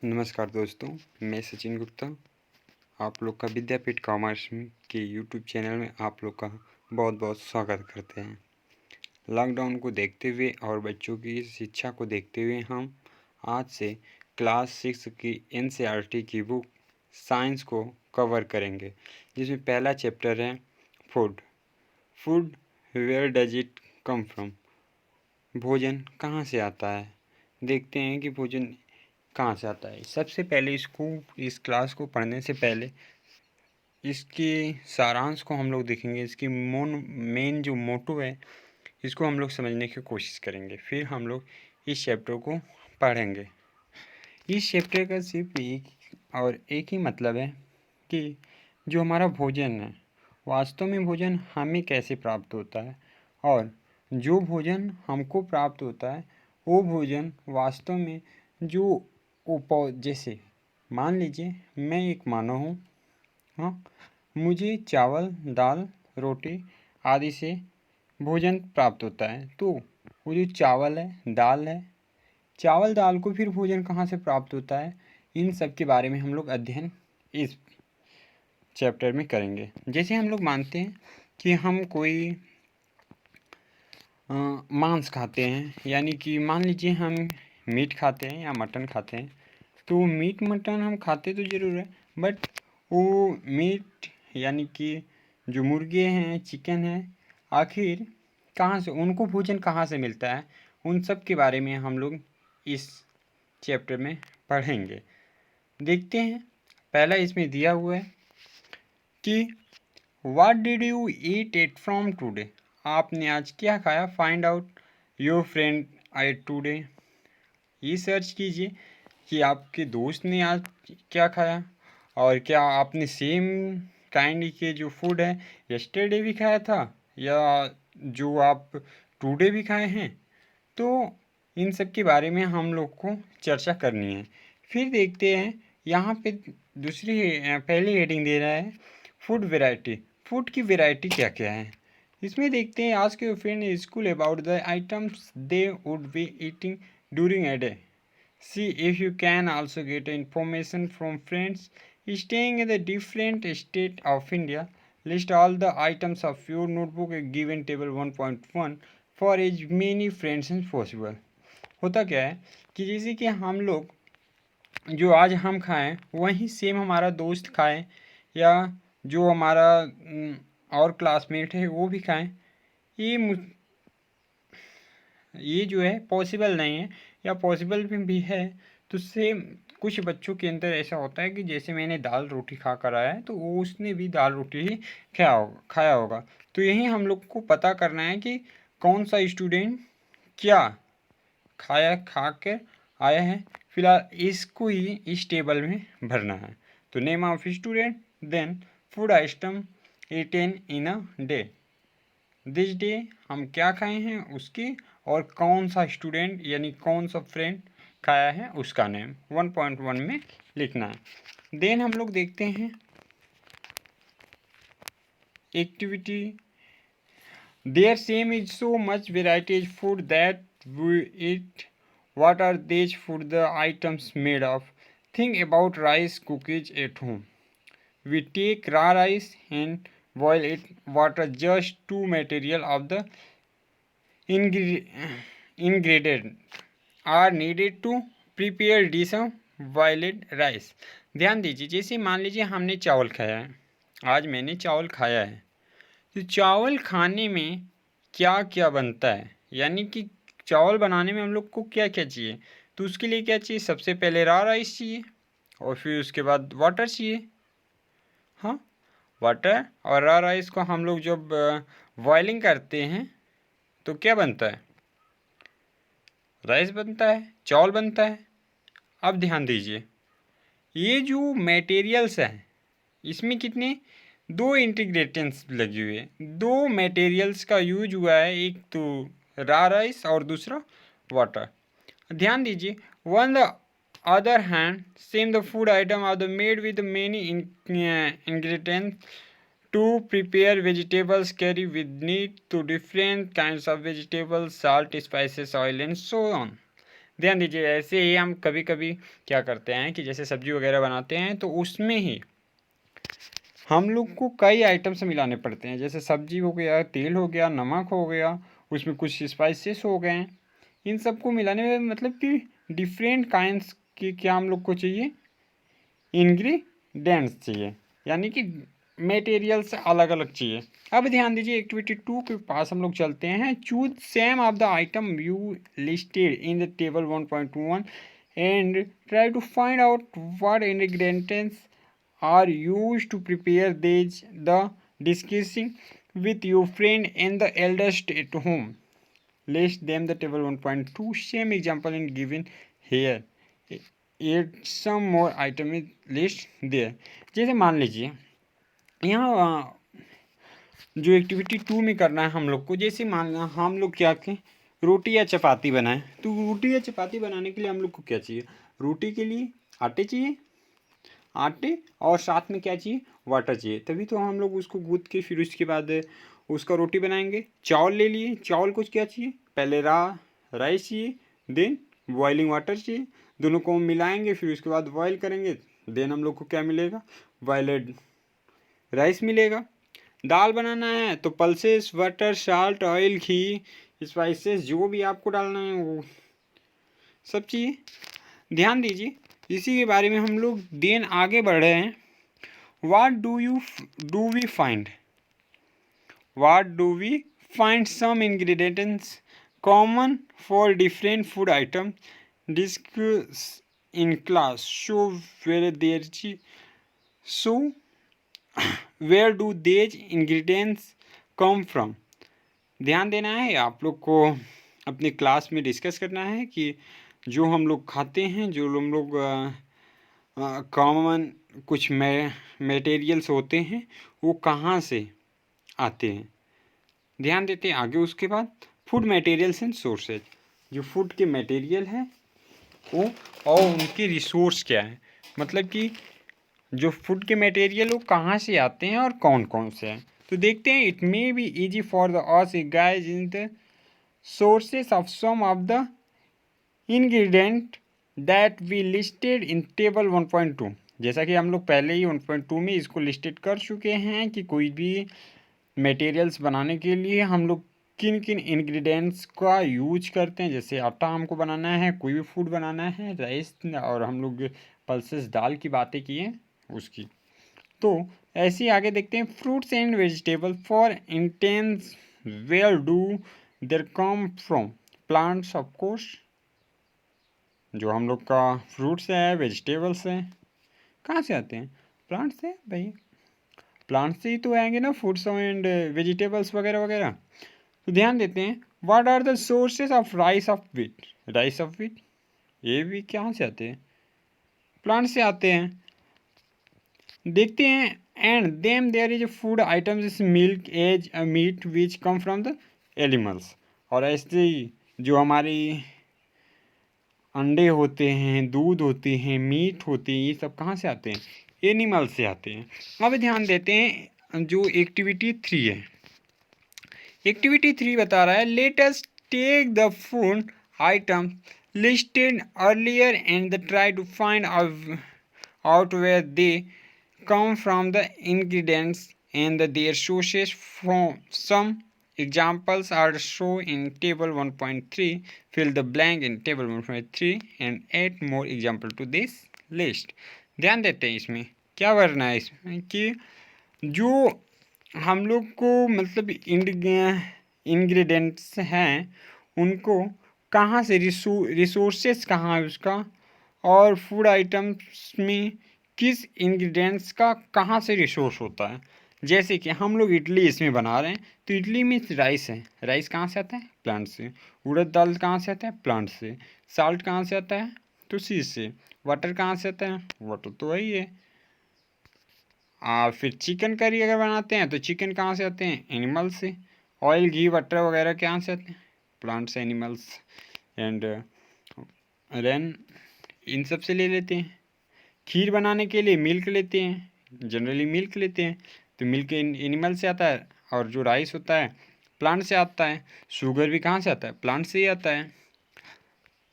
नमस्कार दोस्तों, मैं सचिन गुप्ता आप लोग का विद्यापीठ कॉमर्स के यूट्यूब चैनल में आप लोग का बहुत बहुत स्वागत करते हैं। लॉकडाउन को देखते हुए और बच्चों की शिक्षा को देखते हुए हम आज से क्लास 6 की एनसीईआरटी की बुक साइंस को कवर करेंगे, जिसमें पहला चैप्टर है food. Food where does it come from. भोजन कहाँ से आता है। देखते हैं कि भोजन कहाँ से आता है। सबसे पहले इस क्लास को पढ़ने से पहले इसके सारांश को हम लोग देखेंगे। इसकी मेन जो मोटो है इसको हम लोग समझने की कोशिश करेंगे, फिर हम लोग इस चैप्टर को पढ़ेंगे। इस चैप्टर का सिर्फ एक ही मतलब है कि जो हमारा भोजन है, वास्तव में भोजन हमें कैसे प्राप्त होता है, और जो भोजन हमको प्राप्त होता है वो भोजन वास्तव में जो जैसे मान लीजिए मैं एक मानव हूँ, हाँ, मुझे चावल दाल रोटी आदि से भोजन प्राप्त होता है। तो वो जो चावल है दाल है, चावल दाल को फिर भोजन कहाँ से प्राप्त होता है, इन सब के बारे में हम लोग अध्ययन इस चैप्टर में करेंगे। जैसे हम लोग मानते हैं कि हम कोई मांस खाते हैं, यानी कि मान लीजिए हम मीट खाते हैं या मटन खाते हैं, तो मीट मटन हम खाते तो ज़रूर है, बट वो मीट यानी कि जो मुर्गे हैं चिकन है, आखिर कहाँ से उनको भोजन कहाँ से मिलता है, उन सब के बारे में हम लोग इस चैप्टर में पढ़ेंगे। देखते हैं, पहला इसमें दिया हुआ है कि what did you eat it from today. आपने आज क्या खाया। Find out your friend I today. ये सर्च कीजिए कि आपके दोस्त ने आज क्या खाया, और क्या आपने सेम काइंड के जो फूड है यस्टरडे भी खाया था, या जो आप टुडे भी खाए हैं। तो इन सब के बारे में हम लोग को चर्चा करनी है। फिर देखते हैं यहाँ पे पहली हेडिंग दे रहा है फूड वैरायटी। फूड की वैरायटी क्या क्या है, इसमें देखते हैं। आज के friend school about the items they would be eating during a day. See if you can also get information from friends staying in the different state of India. List all the items of your notebook given table 1.1 for as many friends as possible. होता क्या है कि जैसे कि हम लोग जो आज हम खाएं वही सेम हमारा दोस्त खाए, या जो हमारा और क्लासमेट है वो भी खाएं, ये जो है पॉसिबल नहीं है, या पॉसिबल भी है तो सेम कुछ बच्चों के अंदर ऐसा होता है कि जैसे मैंने दाल रोटी खा कर आया है तो वो उसने भी दाल रोटी ही खाया होगा। तो यही हम लोग को पता करना है कि कौन सा स्टूडेंट क्या खा कर आया है। फिलहाल इसको ही इस टेबल में भरना है। तो name of student, then food item eaten in a day, this day हम क्या खाए हैं उसकी, और कौन सा स्टूडेंट यानी कौन सा फ्रेंड खाया है उसका नेम 1.1 में लिखना है। देन हम लोग देखते हैं activity. There same is so much varieties food that we eat. What are this food the items made of. Think about rice cookies at home. We take raw rice and boil it water. Just two material of the ingredient are needed to prepare dish of boiled rice. ध्यान दीजिए, जैसे मान लीजिए हमने चावल खाया है, आज मैंने चावल खाया है, तो चावल खाने में क्या क्या बनता है, यानी कि चावल बनाने में हम लोग को क्या क्या चाहिए। तो उसके लिए क्या चाहिए, सबसे पहले रॉ राइस चाहिए, और फिर उसके बाद वाटर चाहिए। हाँ, वाटर और रॉ राइस को हम लोग जब बॉइलिंग करते हैं तो क्या बनता है, राइस बनता है, चावल बनता है। अब ध्यान दीजिए, ये जो मटेरियल्स हैं इसमें कितने, दो इंटीग्रेटेंट्स लगे हुए हैं, दो मटेरियल्स का यूज हुआ है, एक तो रॉ राइस और दूसरा वाटर। ध्यान दीजिए, one the other hand, same the food item are the made with many ingredients. To prepare vegetables carry with need to different kinds of vegetables, salt, spices, oil and so on. ध्यान दीजिए, ऐसे ही हम कभी कभी क्या करते हैं कि जैसे सब्जी वगैरह बनाते हैं तो उसमें ही हम लोग को कई आइटम्स मिलाने पड़ते हैं। जैसे सब्जी हो गया, तेल हो गया, नमक हो गया, उसमें कुछ स्पाइसेस हो गए, इन सबको मिलाने में मतलब कि डिफरेंट काइंड्स की क्या हम लोग को चाहिए, इंग्रेडिएंट्स चाहिए, यानी कि मटेरियल्स अलग अलग चाहिए। अब ध्यान दीजिए, एक्टिविटी 2 के पास हम लोग चलते हैं। Choose same of the item you listed in the table 1.1 and try to find out what ingredients are used to prepare these the discussing with your friend and the eldest at home. List them the table 1.2 same example in given here. Add some more item is list there. जैसे मान लीजिए यहाँ जो activity 2 में करना है हम लोग को, जैसे मान हम लोग क्या करें, रोटी या चपाती बनाएं। तो रोटी या चपाती बनाने के लिए हम लोग को क्या चाहिए, रोटी के लिए आटे चाहिए, आटे और साथ में क्या चाहिए, वाटर चाहिए, तभी तो हम लोग उसको गूँथ के फिर उसके बाद उसका रोटी बनाएंगे। चावल ले लिए, चावल को क्या चाहिए, पहले राइस चाहिए, देन बॉइलिंग वाटर चाहिए, दोनों को मिलाएंगे, फिर उसके बाद बॉयल करेंगे, देन हम लोग को क्या मिलेगा, बॉयल्ड राइस मिलेगा। दाल बनाना है तो पल्सेस, बटर, साल्ट, ऑयल, घी, स्पाइसेस जो भी आपको डालना है वो सब चाहिए। ध्यान दीजिए, इसी के बारे में हम लोग देन आगे बढ़ रहे हैं। What do we find? What do we find some ingredients common for different food items discussed in class? So where do these ingredients come from? ध्यान देना है, आप लोग को अपनी क्लास में डिस्कस करना है कि जो हम लोग खाते हैं, जो हम लोग कॉमन कुछ मटेरियल्स होते हैं वो कहाँ से आते हैं। ध्यान देते हैं आगे। उसके बाद फूड मटेरियल्स एंड सोर्सेज, जो फूड के मटेरियल हैं वो और उनके रिसोर्स क्या है, मतलब कि जो फूड के मटेरियल वो कहाँ से आते हैं और कौन कौन से हैं। तो देखते हैं, it may be easy for the us guys in the sources of some of the ingredient that we listed in table 1.2। जैसा कि हम लोग पहले ही 1.2 में इसको लिस्टेड कर चुके हैं कि कोई भी मटेरियल्स बनाने के लिए हम लोग किन किन इंग्रेडिएंट्स का यूज करते हैं। जैसे आटा हमको बनाना है, कोई भी फूड बनाना है, राइस, और हम लोग पल्सेस दाल की बातें की हैं उसकी। तो ऐसे ही आगे देखते हैं, fruits and vegetable for instance where do there come from, plants of course. जो हम लोग का फ्रूट्स है, वेजिटेबल्स हैं, कहाँ से आते हैं, प्लांट से भाई, प्लांट से ही तो आएंगे ना फ्रूट्स एंड वेजिटेबल्स वगैरह वगैरह। तो ध्यान देते हैं, what are the sources of rice of wheat, rice of wheat ये भी कहाँ से आते हैं, प्लांट से आते हैं। देखते हैं, and them there is food items is milk, eggs, meat which come from the animals. और ऐसे ही जो हमारी अंडे होते हैं, दूध होते हैं, मीट होते हैं, ये सब कहाँ से आते हैं, एनिमल से आते हैं। अब ध्यान देते हैं जो एक्टिविटी 3 है। एक्टिविटी 3 बता रहा है, let us take the food item listed earlier and try to find out where they come from the ingredients and their sources from some examples are shown in table 1.3. Fill the blank in table 1.3 and add more example to this list. ध्यान देते हैं इसमें क्या करना है, इसमें कि जो हम लोग को मतलब इंग्रेडिएंट्स हैं उनको कहाँ से, रिसोर्सेस कहाँ है उसका, और फूड आइटम्स में किस इंग्रेडिएंट्स का कहाँ से रिसोर्स होता है। जैसे कि हम लोग इडली इसमें बना रहे हैं तो इडली में राइस है, राइस कहाँ से आता है, प्लांट से। उड़द दाल कहाँ से आता है, प्लांट से। साल्ट कहाँ से आता है, तो सीड से। वाटर कहाँ से आता है, वाटर तो वही है। फिर चिकन करी अगर बनाते हैं तो चिकन कहाँ से आते हैं, एनिमल से। ऑयल, घी, बटर वगैरह कहाँ से आते हैं, plants, animals and then in सब से ले लेते हैं। खीर बनाने के लिए मिल्क लेते हैं, जनरली मिल्क लेते हैं, तो मिल्क एनिमल से आता है, और जो राइस होता है प्लांट से आता है। शुगर भी कहाँ से आता है, प्लांट से ही आता है।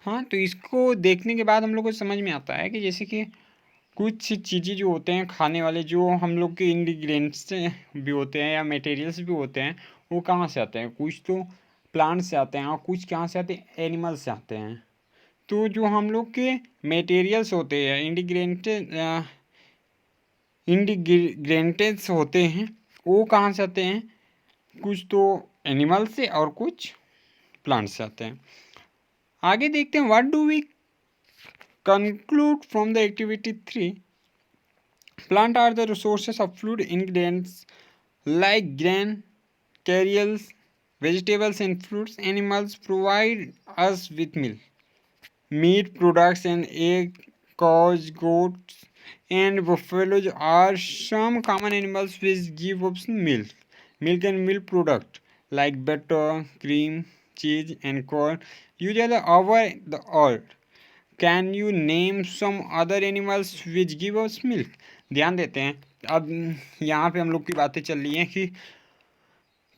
हाँ, तो इसको देखने के बाद हम लोग को समझ में आता है कि जैसे कि कुछ चीज़ें जो होते हैं खाने वाले, जो हम लोग के इंग्रेडिएंट्स भी होते हैं या मटेरियल्स भी होते हैं, वो कहाँ से आते हैं? कुछ तो प्लांट से आते हैं और कुछ कहाँ से आते हैं? एनिमल से आते हैं। तो जो हम लोग के मटेरियल्स होते हैं, इंडिग्रेंटेस होते हैं, वो कहाँ से आते हैं? कुछ तो एनिमल से और कुछ प्लांट से आते हैं। आगे देखते हैं, what do we conclude from the activity 3? Plant are the resources of food ingredients like grain, cereals, vegetables and fruits. Animals provide us with milk. Meat products and egg, cows, goats, and buffaloes are some common animals which give us milk. Milk and milk products like butter, cream, cheese, and corn usually over the earth. Can you name some other animals which give us milk? ध्यान देते हैं, अब यहाँ पे हम लोग की बातें चल रही हैं कि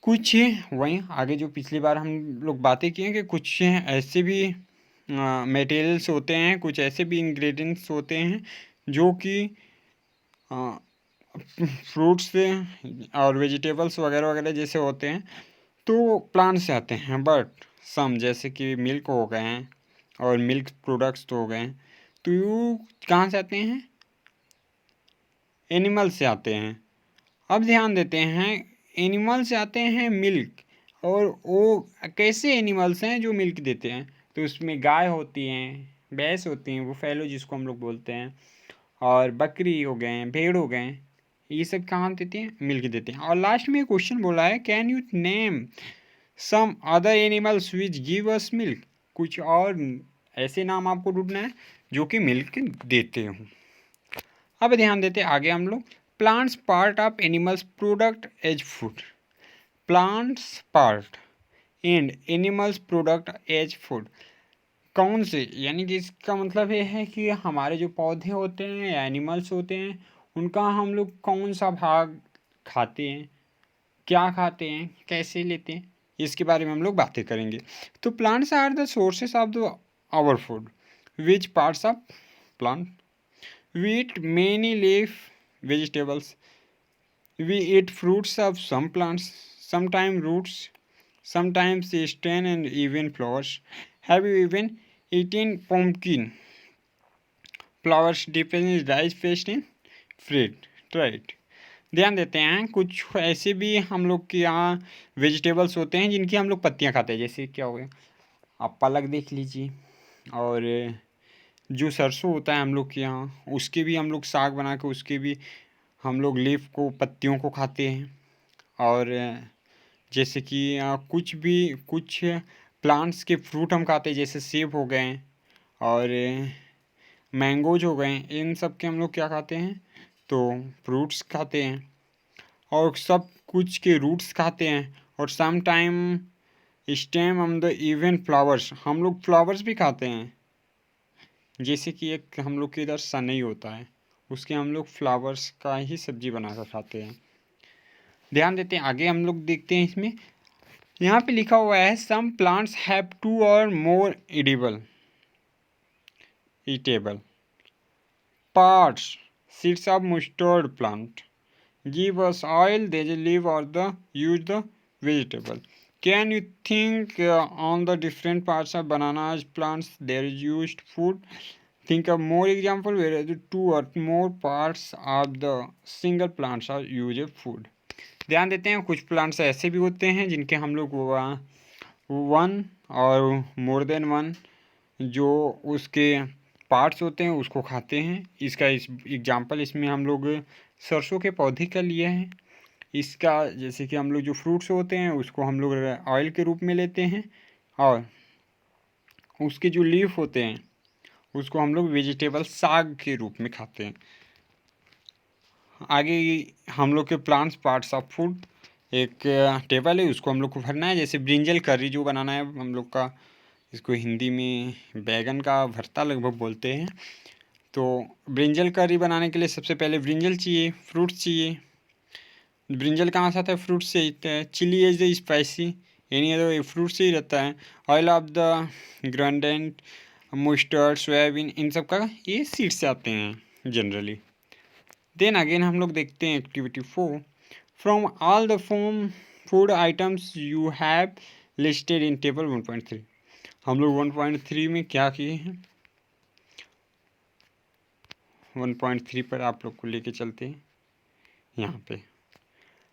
कुछ वहीं आगे जो पिछली बार हम लोग बातें किए कि कुछ ऐसे भी मटेरियल्स होते हैं, कुछ ऐसे भी इंग्रेडिएंट्स होते हैं जो कि फ्रूट्स से और वेजिटेबल्स वगैरह वगैरह जैसे होते हैं तो प्लांट से आते हैं। बट सम जैसे कि मिल्क हो गए हैं और मिल्क प्रोडक्ट्स तो हो गए हैं, तो ये कहाँ से आते हैं? एनिमल से आते हैं। अब ध्यान देते हैं, एनिमल से आते हैं मिल्क, और वो कैसे एनिमल्स हैं जो मिल्क देते हैं? तो उसमें गाय होती हैं, भैंस होती हैं, वो फैलो जिसको हम लोग बोलते हैं, और बकरी हो गए हैं, भेड़ हो गए हैं, ये सब कहाँ देते हैं? मिल्क देते हैं। और लास्ट में क्वेश्चन बोला है, can you name some other animals which give us milk? कुछ और ऐसे नाम आपको ढूंढना है जो कि मिल्क देते हों। अब ध्यान देते आगे हम लोग, plants part of animals product as food. Plants part and animals product as food कौन से? यानी कि इसका मतलब ये है कि हमारे जो पौधे होते हैं या एनिमल्स होते हैं, उनका हम लोग कौन सा भाग खाते हैं, क्या खाते हैं, कैसे लेते हैं, इसके बारे में हम लोग बातें करेंगे। तो plants are the sources of the our food. Which parts of plant? We eat many leaf vegetables. We eat fruits of some plants, sometimes roots, sometimes stem and even flowers. Have you even eaten pumpkin? Flowers depend in rice paste and fruit. Right. ध्यान देते हैं, कुछ ऐसे भी हम लोग के यहाँ वेजिटेबल्स होते हैं जिनकी हम लोग पत्तियाँ खाते हैं। जैसे क्या हो गया, आप पालक देख लीजिए, और जो सरसों होता है हम लोग के यहाँ, उसके भी हम लोग साग बना के उसके भी हम लोग लीफ को, पत्तियों को खाते हैं। और जैसे कि कुछ प्लांट्स के फ्रूट हम खाते हैं, जैसे सेब हो गए और मैंगोज हो गए, इन सब के हम लोग क्या खाते हैं? तो फ्रूट्स खाते हैं। और सब कुछ के रूट्स खाते हैं, और some time stem on the even flowers, हम लोग फ्लावर्स भी खाते हैं। जैसे कि एक हम लोग के इधर सनई होता है, उसके हम लोग फ्लावर्स का ही सब्जी बनाकर खाते हैं। ध्यान देते हैं आगे हम लोग देखते हैं, इसमें यहाँ पे लिखा हुआ है, सम प्लांट्स हैव 2 और more edible parts. Seeds of mustard plant give us oil, they live or the use the vegetable. Can you think on the different parts of bananas plants they are used food? Think of more example where the 2 or more parts of the single plants are used food. ध्यान देते हैं, कुछ plants ऐसे भी होते हैं जिनके हम लोग 1 और मोर देन 1 जो उसके पार्ट्स होते हैं उसको खाते हैं। इसका एग्जांपल इसमें हम लोग सरसों के पौधे का लिए हैं। इसका जैसे कि हम लोग जो फ्रूट्स होते हैं उसको हम लोग ऑयल के रूप में लेते हैं, और उसके जो लीफ होते हैं उसको हम लोग वेजिटेबल साग के रूप में खाते हैं। आगे हम लोग के प्लांट्स पार्ट्स ऑफ फूड एक टेबल है, उसको हम लोग को भरना है। जैसे ब्रिंजल करी जो बनाना है हम लोग का, इसको हिंदी में बैगन का भरता लगभग बोलते हैं। तो ब्रिंजल करी बनाने के लिए सबसे पहले ब्रिंजल चाहिए, फ्रूट्स चाहिए। ब्रिंजल कहाँ से आता है? फ्रूट से ही। Chilli is the spicy, any other fruit से ही रहता है। Oil of the groundnut mustard, soyabean, इन सब का ये सीड्स से आते हैं जनरली। देन अगेन हम लोग देखते हैं activity 4। From all the food items you have listed in table 1.3। हम लोग 1.3 में क्या किए हैं, 1.3 पर आप लोग को लेके चलते हैं। यहाँ पे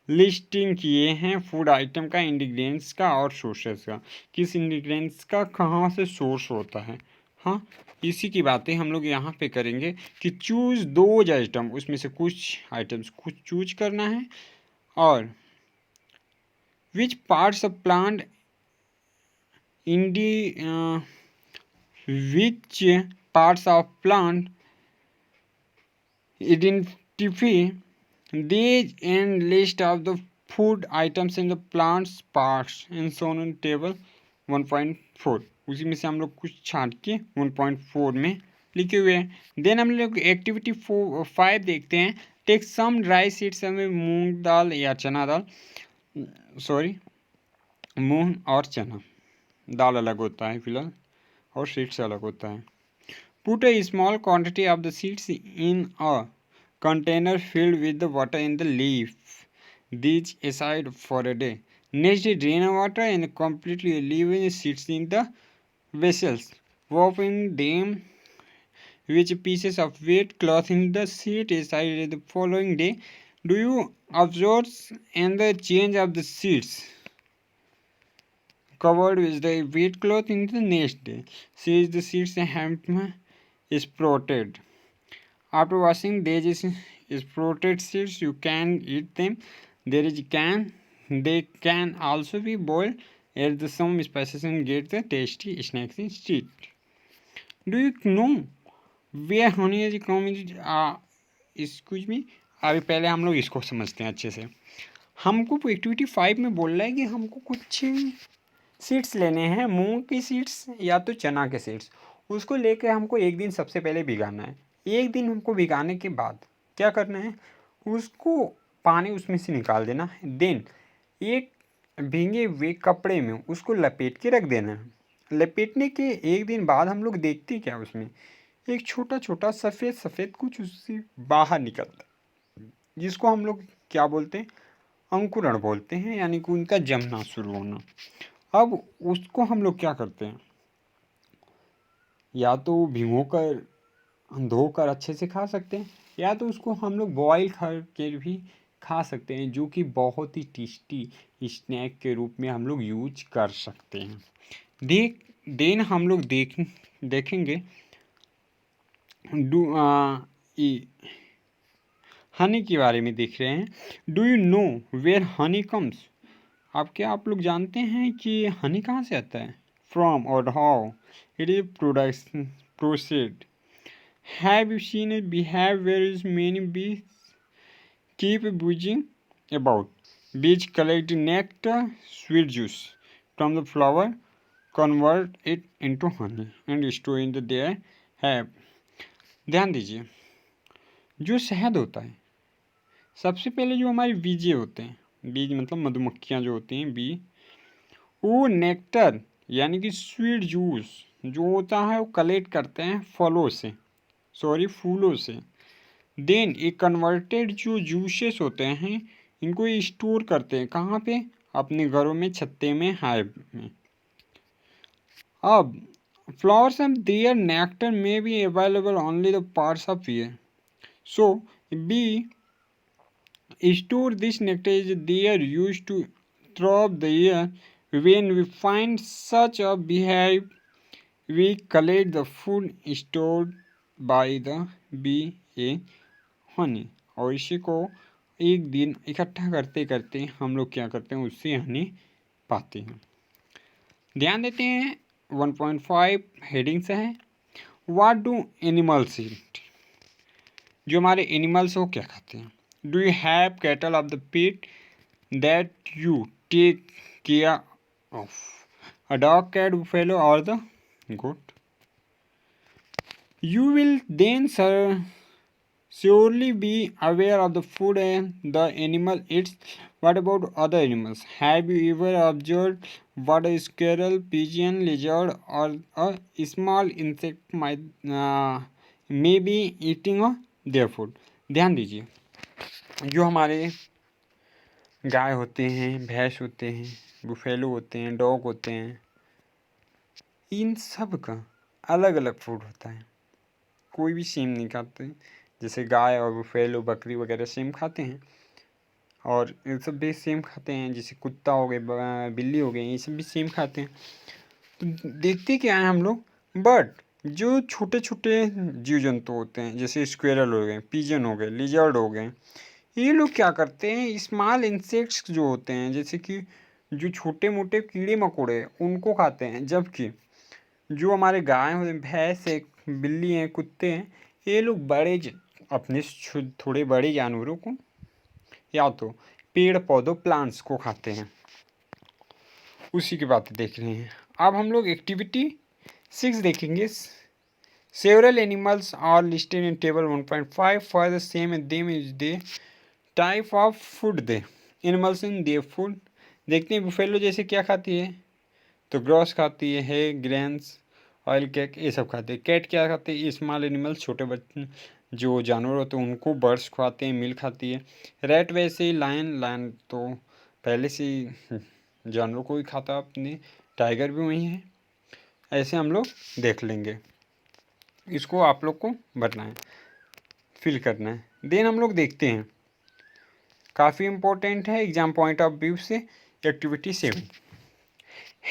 लिस्टिंग किए हैं फूड आइटम का, इंग्रेडिएंट्स का और सोर्सेस का, किस इंग्रेडिएंट्स का कहाँ से सोर्स होता है। हाँ, इसी की बातें हम लोग यहाँ पे करेंगे कि चूज दो आइटम, उसमें से कुछ आइटम्स कुछ चूज करना है, और विच parts of plant which parts of plant identify these and list of the food items in the plant's parts and shown in table 1.4। उसी में से हम लोग कुछ छांट के 1.4 में लिखे हुए हैं। देन हम लोग एक्टिविटी 5 देखते हैं। टेक सम ड्राई सीड्स, हमें मूंग दाल या चना दाल, सॉरी मूंग और चना दाल अलग होता है फिलहाल, और सीड्स अलग होता है। Put a small quantity of the seeds in a container filled with the water in the leaf. These aside for a day. Next day, drain the water and completely leaving the seeds in the vessels. Wrapping them with pieces of wet cloth in the seed aside the following day. Do you absorb and the change of the seeds covered with the wet cloth in the next day. Says the seeds have sprouted. After washing these sprouted seeds, you can eat them. They can also be boiled, add the some spices and get the tasty snacks instead. Do you know where honey is coming? Excuse me, अभी पहले हम लोग इसको समझते हैं अच्छे से। हमको एक्टिविटी 5 में बोल रहा है कि हमको कुछ सीड्स लेने हैं, मूंग की सीड्स या तो चना के सीड्स। उसको लेके हमको एक दिन सबसे पहले भिगाना है। एक दिन हमको भिगाने के बाद क्या करना है, उसको पानी उसमें से निकाल देना है। देन एक भीगे हुए कपड़े में उसको लपेट के रख देना है। लपेटने के एक दिन बाद हम लोग देखते क्या, उसमें एक छोटा छोटा सफ़ेद सफ़ेद कुछ उससे बाहर निकलता है, जिसको हम लोग क्या बोलते हैं, अंकुरण बोलते हैं, यानी कि उनका जमना शुरू होना। अब उसको हम लोग क्या करते हैं, या तो भिगो कर धोकर अच्छे से खा सकते हैं, या तो उसको हम लोग बॉयल करके भी खा सकते हैं, जो कि बहुत ही टेस्टी स्नैक के रूप में हम लोग यूज कर सकते हैं। देन हम लोग देखेंगे हनी के बारे में देख रहे हैं। Do you know where honey comes? आप लोग जानते हैं कि हनी कहाँ से आता है? फ्रॉम और how it is processed? Have you seen a beehive where is many bees keep buzzing about? Bees collect nectar, sweet juice from the flower, convert it into honey and store in their hive. ध्यान दीजिए, जो शहद होता है, सबसे पहले जो हमारे बीजे होते हैं, बीज मतलब मधुमक्खियाँ जो होती हैं, बी, वो नेक्टर यानी कि स्वीट जूस जो होता है वो कलेक्ट करते हैं फूलों से। देन एक कन्वर्टेड जो जूसेस होते हैं, इनको ये स्टोर करते हैं कहाँ पे, अपने घरों में, छत्ते में, हाइव में। अब flowers and their nectar may be available only the parts of year, so bee store this nectar is there used to throughout the year. When we find such a beehive, we collect the food stored by the bee a honey, और इसी को एक दिन इकट्ठा करते करते हम लोग क्या करते हैं, उससे हनी पाते हैं। ध्यान देते हैं 1.5 हेडिंग से है। What do animals eat? जो हमारे एनिमल्स हो क्या खाते हैं? Do you have cattle of the pit that you take care of? A dog, cat, buffalo, or the goat? You will then surely be aware of the food and the animal eats. What about other animals? Have you ever observed what a squirrel, pigeon, lizard, or a small insect may be eating their food? ध्यान दीजिए, जो हमारे गाय होते हैं, भैंस होते हैं, buffalo होते हैं, डॉग होते हैं, इन सब का अलग अलग फूड होता है। कोई भी सेम नहीं खाते। जैसे गाय और बुफेलो, बकरी वगैरह सेम खाते हैं, और ये सब भी सेम खाते हैं। जैसे कुत्ता हो गए, बिल्ली हो गई, ये सब भी सेम खाते हैं। तो देखते क्या है हम लोग, बट जो छोटे छोटे जीव जंतु होते हैं, जैसे स्क्वेरल हो गए, पिजन हो गए, लिजर्ड हो गए, ये लोग क्या करते हैं, स्मॉल इंसेक्ट्स जो होते हैं, जैसे कि जो छोटे मोटे कीड़े मकोड़े, उनको खाते हैं। जबकि जो हमारे गाय होते हैं, भैंस है, बिल्ली हैं, कुत्ते हैं, ये लोग अपने थोड़े बड़े जानवरों को या तो पेड़ पौधों, प्लांट्स को खाते हैं। उसी की बात देख रहे हैं। अब हम लोग एक्टिविटी 6 देखेंगे। Several animals are listed in table 1.5 for the same them is the type of food they animals in their food। देखते हैं बुफेलो जैसे क्या खाती है, तो ग्रॉस खाती है, ग्रेन्स, ऑयल केक, ये सब खाते हैं। कैट क्या खाते हैं, स्मॉल एनिमल्स, छोटे बच्चे जो जानवर होते हैं उनको बर्ड्स खाते हैं, मिल खाती है। रैट वैसे ही, लायन तो पहले से ही जानवर को ही खाता अपने, टाइगर भी वही है। ऐसे हम लोग देख लेंगे, इसको आप लोग को भरना है, फिल करना है। देन हम लोग देखते हैं, काफ़ी इम्पोर्टेंट है एग्जाम पॉइंट ऑफ व्यू से, activity 7।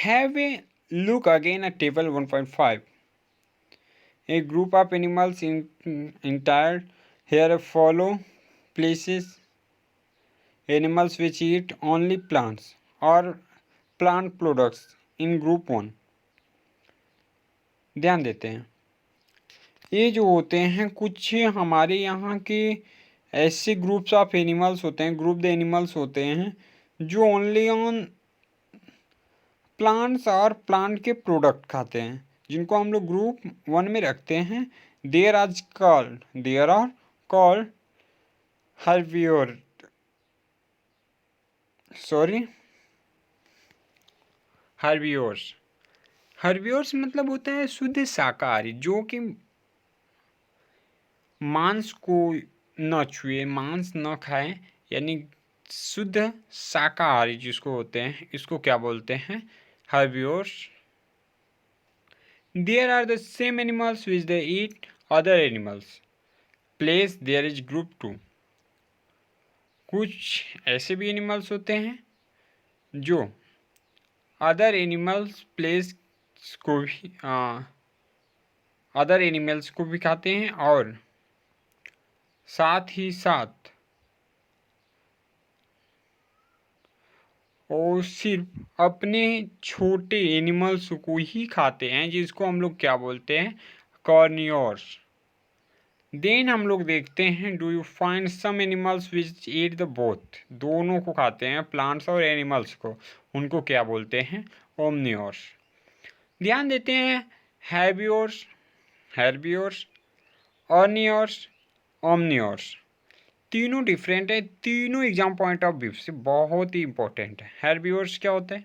Have a look again at table 1.5। A group of animals entire here follow places animals which eat only plants or plant products in group 1। ध्यान देते हैं, ये जो होते हैं कुछ हमारे यहाँ के ऐसे ग्रुप्स ऑफ एनिमल्स होते हैं, ग्रुप द एनिमल्स होते हैं जो ओनली ऑन प्लांट्स और प्लांट के प्रोडक्ट खाते हैं, जिनको हम लोग ग्रुप 1 में रखते हैं। There are called herbivore, herbivores मतलब होता है शुद्ध शाकाहारी, जो कि मांस को न छुए, मांस न खाए, यानी शुद्ध शाकाहारी जिसको होते हैं, इसको क्या बोलते हैं, herbivores. There are the same animals which they eat other animals। Place there is group 2। कुछ ऐसे भी एनिमल्स होते हैं जो अदर एनिमल्स प्लेस को भी अदर एनिमल्स को भी खाते हैं, और साथ ही साथ और सिर्फ अपने छोटे एनिमल्स को ही खाते हैं, जिसको हम लोग क्या बोलते हैं, कार्निवोर्स। देन हम लोग देखते हैं, do you find some animals which eat the both, दोनों को खाते हैं, प्लांट्स और एनिमल्स को, उनको क्या बोलते हैं, ओमनिवोर्स। ध्यान देते हैं, हेर्बिवोर्स, ऑर्निवोर्स, ओमनिवोर्स, तीनों डिफरेंट है, तीनों एग्जाम पॉइंट ऑफ व्यू से बहुत ही इंपॉर्टेंट है। हेर्बिवोर्स क्या होता है,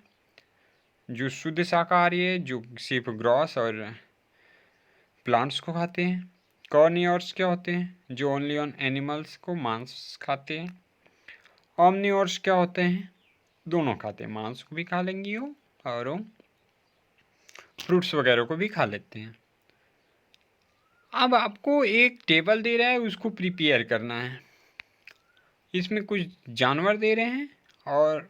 जो शुद्ध शाकाहारी है, जो सिर्फ ग्रॉस और प्लांट्स को खाते हैं। कार्निवोर्स क्या होते हैं, जो ओनली ऑन एनिमल्स को, मांस खाते हैं। ओमनिवोर्स क्या होते हैं, दोनों खाते हैं, मांस को भी खा लेंगे और फ्रूट्स वगैरह को भी खा लेते हैं। अब आपको एक टेबल दे रहा है, उसको प्रिपेयर करना है। इसमें कुछ जानवर दे रहे हैं और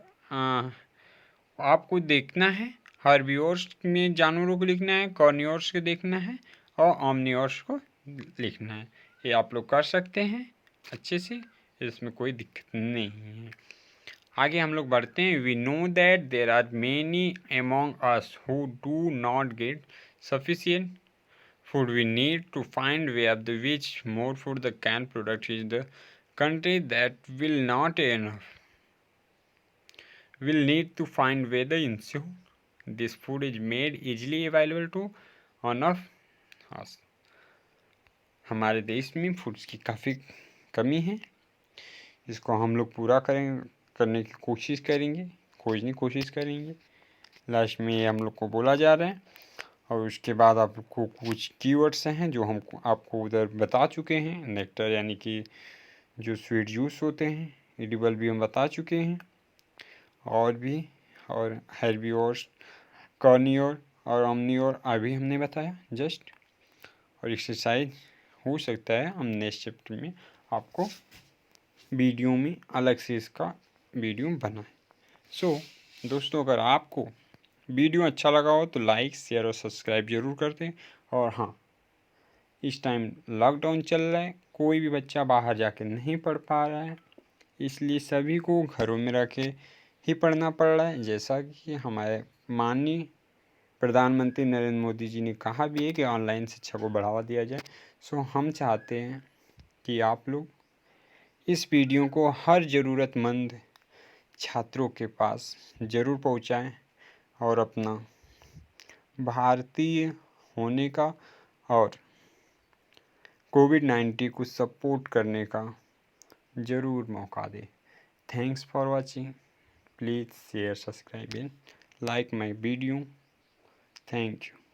आपको देखना है, हर्बिवोर्स में जानवरों को लिखना है, कार्निवोर्स को देखना है, और ओमनिवोर्स को लिखना है। ये आप लोग कर सकते हैं अच्छे से, इसमें कोई दिक्कत नहीं है। आगे हम लोग बढ़ते हैं। We know that there are many among us who do not get sufficient food। We need to find way of the which more food the can product is the country that will not enough। Will need to find way the ensure this food is made easily available to enough us। हमारे देश में foods की काफ़ी कमी है, इसको हम लोग पूरा करने की कोशिश करेंगे, खोजने की कोशिश करेंगे। लास्ट में ये हम लोग को बोला जा रहा है और उसके बाद आपको कुछ कीवर्ड्स हैं जो हम आपको उधर बता चुके हैं। नेक्टर यानी कि जो स्वीट जूस होते हैं, एडिबल भी हम बता चुके हैं, और भी, और हेर्बिवोर्स, कार्निवोर और ओमनिवोर अभी हमने बताया जस्ट। और एक्सरसाइज हो सकता है हम नेक्स्ट चैप्टर में आपको वीडियो में अलग से इसका वीडियो बनाएं। सो दोस्तों, अगर आपको वीडियो अच्छा लगा हो तो लाइक, शेयर और सब्सक्राइब ज़रूर कर दें। और हाँ, इस टाइम लॉकडाउन चल रहा है, कोई भी बच्चा बाहर जाके नहीं पढ़ पा रहा है, इसलिए सभी को घरों में रह के ही पढ़ना पड़ रहा है। जैसा कि हमारे माननीय प्रधानमंत्री नरेंद्र मोदी जी ने कहा भी है कि ऑनलाइन शिक्षा को बढ़ावा दिया जाए। सो हम चाहते हैं कि आप लोग इस वीडियो को हर ज़रूरतमंद छात्रों के पास ज़रूर पहुंचाएं और अपना भारतीय होने का और कोविड-19 को सपोर्ट करने का ज़रूर मौका दें। Thanks for watching. Please share, subscribe and like my video. Thank you.